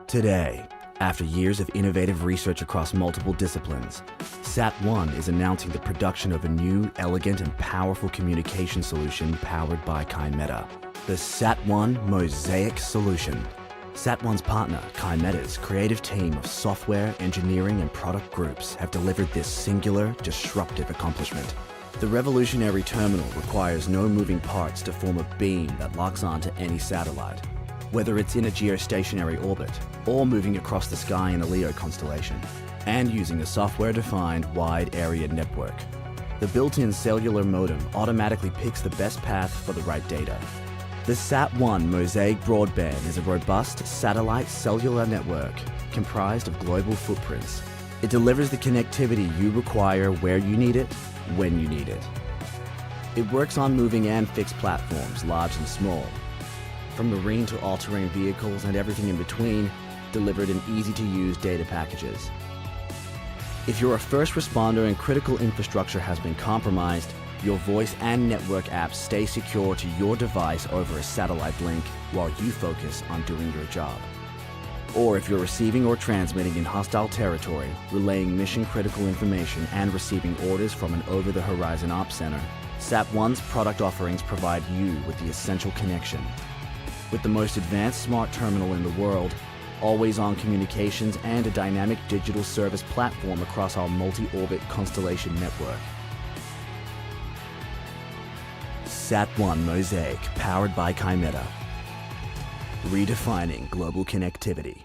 Today, after years of innovative research across multiple disciplines, Sat1 is announcing the production of a new, elegant and powerful communication solution powered by Kymeta, the Sat1 Mosaic solution. Sat1's partner, Kymeta's creative team of software, engineering and product groups have delivered this singular, disruptive accomplishment. The revolutionary terminal requires no moving parts to form a beam that locks onto any satellite, whether it's in a geostationary orbit or moving across the sky in a LEO constellation, and using a software-defined wide area network. The built-in cellular modem automatically picks the best path for the right data. The Sat1 Mosaic broadband is a robust satellite cellular network comprised of global footprints. It delivers the connectivity you require where you need it, when you need it. It works on moving and fixed platforms, large and small, from marine to all-terrain vehicles and everything in between, delivered in easy-to-use data packages. If you're a first responder and critical infrastructure has been compromised, your voice and network apps stay secure to your device over a satellite link while you focus on doing your job. Or if you're receiving or transmitting in hostile territory, relaying mission-critical information and receiving orders from an over-the-horizon ops center, Sat1's product offerings provide you with the essential connection. With the most advanced smart terminal in the world, always-on communications and a dynamic digital service platform across our multi-orbit constellation network. Sat1 Mosaic, powered by Kymeta. Redefining global connectivity.